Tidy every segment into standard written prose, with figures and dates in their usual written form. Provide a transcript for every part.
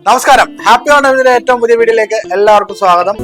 നമസ്കാരം, ഹാപ്പി ഓണത്തിന്റെ ഏറ്റവും പുതിയ വീഡിയോയിലേക്ക് എല്ലാവർക്കും സ്വാഗതം.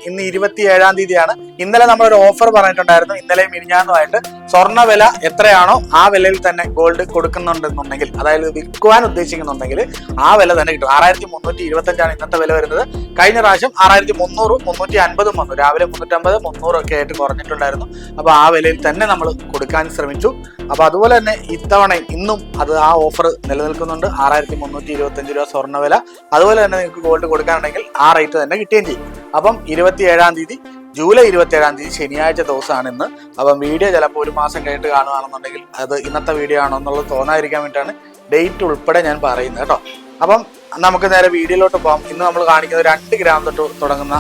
ഇന്ന് 27-ാം തീയതിയാണ്. ഇന്നലെ നമ്മളൊരു ഓഫർ പറഞ്ഞിട്ടുണ്ടായിരുന്നു. ഇന്നലെയും മിനിഞ്ഞാന്നുമായിട്ട് സ്വർണ്ണ വില എത്രയാണോ ആ വിലയിൽ തന്നെ ഗോൾഡ് കൊടുക്കുന്നുണ്ടെന്നുണ്ടെങ്കിൽ, അതായത് വിൽക്കുവാൻ ഉദ്ദേശിക്കുന്നുണ്ടെങ്കിൽ ആ വില തന്നെ കിട്ടും. 6325 ഇന്നത്തെ വില വരുന്നത്. കഴിഞ്ഞ പ്രാവശ്യം 6300, 350 വന്നു. രാവിലെ 350, 300 ഒക്കെ ആയിട്ട് കുറഞ്ഞിട്ടുണ്ടായിരുന്നു. അപ്പൊ ആ വിലയിൽ തന്നെ നമ്മൾ കൊടുക്കാൻ ശ്രമിച്ചു. അപ്പൊ അതുപോലെ തന്നെ ഇത്തവണ ഇന്നും അത് ആ ഓഫർ നിലനിൽക്കുന്നുണ്ട്. 6325 രൂപ സ്വർണ്ണ വില. അതുപോലെ തന്നെ നിങ്ങൾക്ക് ഗോൾഡ് കൊടുക്കാനുണ്ടെങ്കിൽ ആ റേറ്റ് തന്നെ കിട്ടുകയും ചെയ്യും. അപ്പം 27-ാം തീയതി, ജൂലൈ 27-ാം തീയതി ശനിയാഴ്ച ദിവസമാണ് ഇന്ന്. അപ്പം വീഡിയോ ചിലപ്പോൾ ഒരു മാസം കഴിഞ്ഞിട്ട് കാണുകയാണെന്നുണ്ടെങ്കിൽ അത് ഇന്നത്തെ വീഡിയോ ആണോ എന്നുള്ളത് തോന്നാതിരിക്കാൻ വേണ്ടിയിട്ടാണ് ഡേറ്റ് ഉൾപ്പെടെ ഞാൻ പറയുന്നത് കേട്ടോ. അപ്പം നമുക്ക് നേരെ വീഡിയോയിലോട്ട് പോകാം. ഇന്ന് നമ്മൾ കാണിക്കുന്നത് 2 ഗ്രാം തൊട്ട് തുടങ്ങുന്ന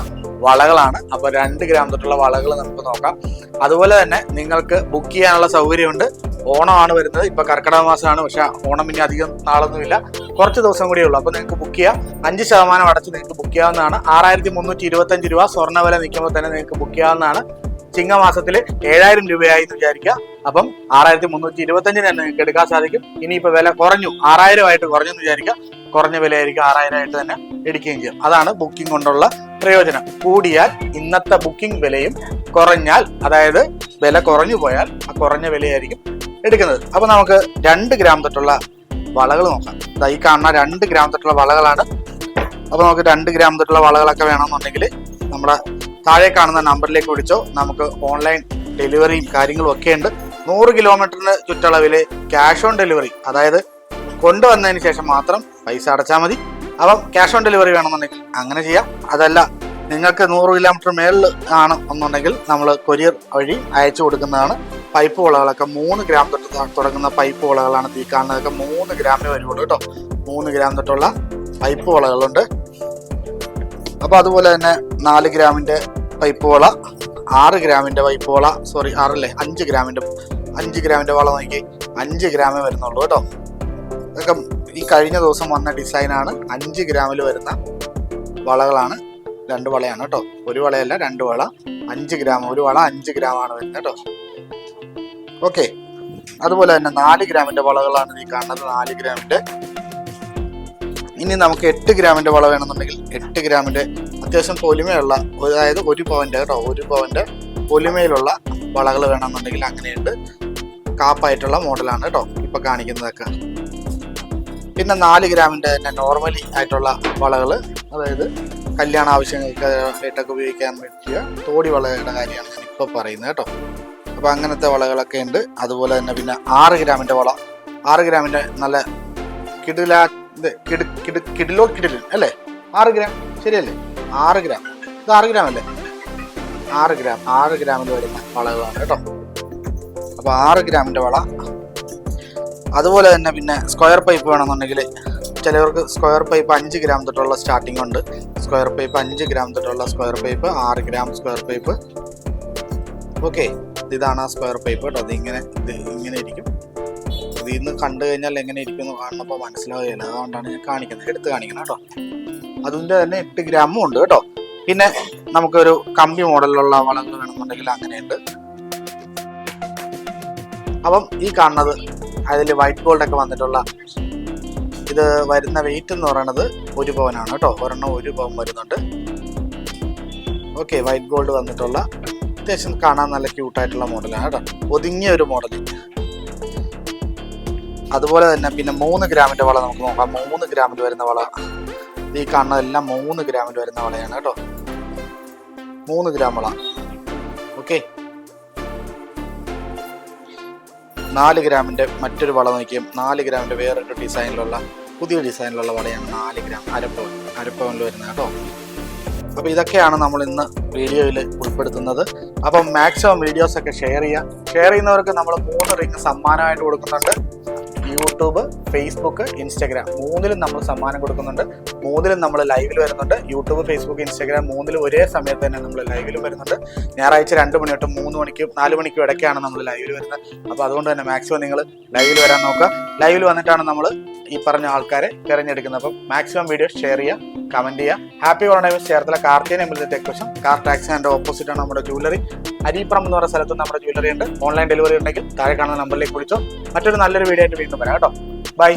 വളകളാണ്. അപ്പോൾ 2 ഗ്രാം തൊട്ടുള്ള വളകൾ നമുക്ക് നോക്കാം. അതുപോലെ തന്നെ നിങ്ങൾക്ക് ബുക്ക് ചെയ്യാനുള്ള സൗകര്യമുണ്ട്. ഓണമാണ് വരുന്നത്. ഇപ്പൊ കർക്കിടക മാസമാണ്, പക്ഷെ ഓണം ഇനി അധികം നാളൊന്നുമില്ല, കുറച്ച് ദിവസം കൂടിയേ ഉള്ളൂ. അപ്പൊ നിങ്ങൾക്ക് ബുക്ക് ചെയ്യാം. 5% അടച്ച് നിങ്ങൾക്ക് ബുക്ക് ചെയ്യാവുന്നതാണ്. 6325 രൂപ സ്വർണ്ണ വില നിൽക്കുമ്പോൾ തന്നെ നിങ്ങൾക്ക് ബുക്ക് ചെയ്യാവുന്നതാണ്. ചിങ്ങമാസത്തിൽ 7000 രൂപയായി എന്ന് വിചാരിക്കുക. അപ്പം 6325 തന്നെ നിങ്ങൾക്ക് എടുക്കാൻ സാധിക്കും. ഇനിയിപ്പോ വില കുറഞ്ഞു, 6000 ആയിട്ട് കുറഞ്ഞെന്ന് വിചാരിക്കുക. കുറഞ്ഞ വിലയായിരിക്കും, 6000 ആയിട്ട് തന്നെ എടുക്കുകയും ചെയ്യും. അതാണ് ബുക്കിംഗ് കൊണ്ടുള്ള പ്രയോജനം. കൂടിയാൽ ഇന്നത്തെ ബുക്കിംഗ് വിലയും, കുറഞ്ഞാൽ അതായത് വില കുറഞ്ഞു പോയാൽ ആ കുറഞ്ഞ വിലയായിരിക്കും എടുക്കുന്നത്. അപ്പൊ നമുക്ക് 2 ഗ്രാം തൊട്ടുള്ള വളകൾ നോക്കാം. ഈ കാണുന്ന 2 ഗ്രാം തൊട്ടുള്ള വളകളാണ്. അപ്പൊ നമുക്ക് 2 ഗ്രാം തൊട്ടുള്ള വളകളൊക്കെ വേണമെന്നുണ്ടെങ്കിൽ നമ്മുടെ താഴെ കാണുന്ന നമ്പറിലേക്ക് വിളിച്ചോ. നമുക്ക് ഓൺലൈൻ ഡെലിവറിയും കാര്യങ്ങളും ഒക്കെ ഉണ്ട്. 100 കിലോമീറ്ററിന് ചുറ്റളവിൽ ക്യാഷ് ഓൺ ഡെലിവറി, അതായത് കൊണ്ടുവന്നതിന് ശേഷം മാത്രം പൈസ അടച്ചാൽ മതി. അപ്പം ക്യാഷ് ഓൺ ഡെലിവറി വേണമെന്നുണ്ടെങ്കിൽ അങ്ങനെ ചെയ്യാം. അതല്ല നിങ്ങൾക്ക് 100 കിലോമീറ്റർ മേളിൽ ആണ് എന്നുണ്ടെങ്കിൽ നമ്മൾ കൊറിയർ വഴി അയച്ചു കൊടുക്കുന്നതാണ്. പൈപ്പ് വളകളൊക്കെ 3 ഗ്രാം തൊട്ട് തുടങ്ങുന്ന പൈപ്പ് വളകളാണ്. ഈ കാണുന്നതൊക്കെ 3 ഗ്രാമേ വരുള്ളൂ കേട്ടോ. 3 ഗ്രാം തൊട്ടുള്ള പൈപ്പ് വളകളുണ്ട്. അപ്പൊ അതുപോലെ തന്നെ 4 ഗ്രാമിന്റെ പൈപ്പ് വള, 6 ഗ്രാമിന്റെ പൈപ്പ് വള, 5 ഗ്രാമിന്റെ വള നോക്കി 5 ഗ്രാമേ വരുന്നുള്ളൂ കേട്ടോ. ഇതൊക്കെ ഈ കഴിഞ്ഞ ദിവസം വന്ന ഡിസൈനാണ്. 5 ഗ്രാമിൽ വരുന്ന വളകളാണ്. 2 വളയാണ് കേട്ടോ, ഒരു വളയല്ല, 2 വള. 5 ഗ്രാം, ഒരു വള 5 ഗ്രാമാണ് വരുന്നത് കേട്ടോ. ഓക്കെ. അതുപോലെ തന്നെ 4 ഗ്രാമിന്റെ വളകളാണ് ഈ കാണുന്നത്. 4 ഗ്രാമിന്റെ. ഇനി നമുക്ക് 8 ഗ്രാമിന്റെ വള വേണമെന്നുണ്ടെങ്കിൽ 8 ഗ്രാമിന്റെ അത്യാവശ്യം പൊലിമയുള്ള, അതായത് 1 പവന്റെ കേട്ടോ, 1 പവന്റെ പൊലിമയിലുള്ള വളകൾ വേണമെന്നുണ്ടെങ്കിൽ അങ്ങനെയുണ്ട്. കാപ്പായിട്ടുള്ള മോഡലാണ് കേട്ടോ ഇപ്പൊ കാണിക്കുന്നതൊക്കെ. പിന്നെ 4 ഗ്രാമിന്റെ തന്നെ നോർമലി ആയിട്ടുള്ള വളകൾ, അതായത് കല്യാണ ആവശ്യങ്ങൾക്ക് ആയിട്ടൊക്കെ ഉപയോഗിക്കാൻ പറ്റിയ തോടി വളകളുടെ കാര്യമാണ് ഞാൻ ഇപ്പൊ പറയുന്നത് കേട്ടോ. അപ്പൊ അങ്ങനത്തെ വളകളൊക്കെ ഉണ്ട്. അതുപോലെ തന്നെ പിന്നെ 6 ഗ്രാമിന്റെ വള, 6 ഗ്രാമിന്റെ നല്ല കിടിലൻ അല്ലേ? 6 ഗ്രാം ശരിയല്ലേ? 6 ഗ്രാം, ഇത് 6 ഗ്രാം അല്ലേ? 6 ഗ്രാമിൽ വരുന്ന വളകളാണ് കേട്ടോ. അപ്പൊ 6 ഗ്രാമിന്റെ വള. അതുപോലെ തന്നെ പിന്നെ സ്ക്വയർ പൈപ്പ് വേണമെന്നുണ്ടെങ്കിൽ ചിലവർക്ക് സ്ക്വയർ പൈപ്പ് 5 ഗ്രാം തൊട്ടുള്ള സ്റ്റാർട്ടിംഗ് ഉണ്ട്. സ്ക്വയർ പൈപ്പ് 5 ഗ്രാം തൊട്ടുള്ള square pipe, 6 gram square pipe. Okay, ഇതാണ് ആ സ്ക്വയർ പൈപ്പ് കേട്ടോ. ഇങ്ങനെ ഇരിക്കും. ഇതിൽ നിന്ന് കണ്ടു കഴിഞ്ഞാൽ എങ്ങനെ ഇരിക്കും എന്ന് കാണുമ്പോൾ മനസ്സിലാവുകയില്ല. അതുകൊണ്ടാണ് ഞാൻ എടുത്ത് കാണിക്കുന്നത് കേട്ടോ. അതിൻ്റെ തന്നെ 8 ഗ്രാമും ഉണ്ട് കേട്ടോ. പിന്നെ നമുക്കൊരു കമ്പി മോഡലിലുള്ള വളങ്ങൾ വേണമെന്നുണ്ടെങ്കിൽ അങ്ങനെയുണ്ട്. അപ്പം ഈ കാണുന്നത് അതിൽ വൈറ്റ് ഗോൾഡ് ഒക്കെ വന്നിട്ടുള്ള, ഇത് വരുന്ന വെയിറ്റ് എന്ന് പറയുന്നത് 1 പവനാണ് കേട്ടോ. ഒരെണ്ണം 1 പവൻ വരുന്നുണ്ട്. ഓക്കെ, വൈറ്റ് ഗോൾഡ് വന്നിട്ടുള്ള അത്യാവശ്യം കാണാൻ നല്ല ക്യൂട്ടായിട്ടുള്ള മോഡലാണ് കേട്ടോ. ഒതുങ്ങിയ ഒരു മോഡൽ. അതുപോലെ തന്നെ പിന്നെ 3 ഗ്രാമിന്റെ വള നമുക്ക് നോക്കാം. 3 ഗ്രാമിൽ വരുന്ന വള, ഈ കാണുന്നതെല്ലാം 3 ഗ്രാമിൽ വരുന്ന വളയാണ് കേട്ടോ. 3 ഗ്രാം വള. ഓക്കെ. 4 ഗ്രാമിന്റെ മറ്റൊരു വള നോക്കിയും 4 ഗ്രാമിന്റെ വേറൊരു പുതിയ ഡിസൈനിലുള്ള വളയാണ്. 4 ഗ്രാം, അരപ്പവനിൽ വരുന്നത് കേട്ടോ. അപ്പൊ ഇതൊക്കെയാണ് നമ്മൾ ഇന്ന് വീഡിയോയിൽ ഉൾപ്പെടുത്തുന്നത്. അപ്പം മാക്സിമം വീഡിയോസ് ഒക്കെ ഷെയർ ചെയ്യുന്നവർക്ക് നമ്മൾ 3 റിംഗ് സമ്മാനമായിട്ട് കൊടുക്കുന്നുണ്ട്. യൂട്യൂബ്, ഫേസ്ബുക്ക്, ഇൻസ്റ്റാഗ്രാം 3ലും നമ്മൾ സമ്മാനം കൊടുക്കുന്നുണ്ട്. മൂന്നിലും നമ്മൾ ലൈവിൽ വരുന്നുണ്ട്. യൂട്യൂബ്, ഫേസ്ബുക്ക്, ഇൻസ്റ്റാഗ്രാം മൂന്നിലും ഒരേ സമയത്ത് തന്നെ നമ്മൾ ലൈവിൽ വരുന്നുണ്ട്. ഞായറാഴ്ച 2 മണി തൊട്ട് 3 മണിക്കും 4 മണിക്കും ഇടയ്ക്കാണ് നമ്മൾ ലൈവിൽ വരുന്നത്. അപ്പോൾ അതുകൊണ്ട് തന്നെ മാക്സിമം നിങ്ങൾ ലൈവിൽ വരാൻ നോക്കുക. ലൈവിൽ വന്നിട്ടാണ് നമ്മൾ ഈ പറഞ്ഞ ആൾക്കാരെ തിരഞ്ഞെടുക്കുന്നത്. അപ്പം മാക്സിമം വീഡിയോ ഷെയർ ചെയ്യുക, കമന്റ് ചെയ്യുക. ഹാപ്പി ഓണൈവസ് ചേർത്തല കാർത്തിക എംബിളിന്റെ ടെക്വശം കാർ ടാക്സിന്റെ ഓപ്പോസിറ്റ് ആണ് നമ്മുടെ ജ്വല്ലറി. അരിപ്പുറം എന്ന് പറയുന്ന സ്ഥലത്ത് നമ്മുടെ ജ്വല്ലറി ഉണ്ട്. ഓൺലൈൻ ഡെലിവറി ഉണ്ടെങ്കിൽ താഴെ കാണുന്ന നമ്പറിലേക്ക് വിളിച്ചോ. മറ്റൊരു നല്ലൊരു വീഡിയോ ആയിട്ട് വീണ്ടും വരാം കേട്ടോ. ബൈ.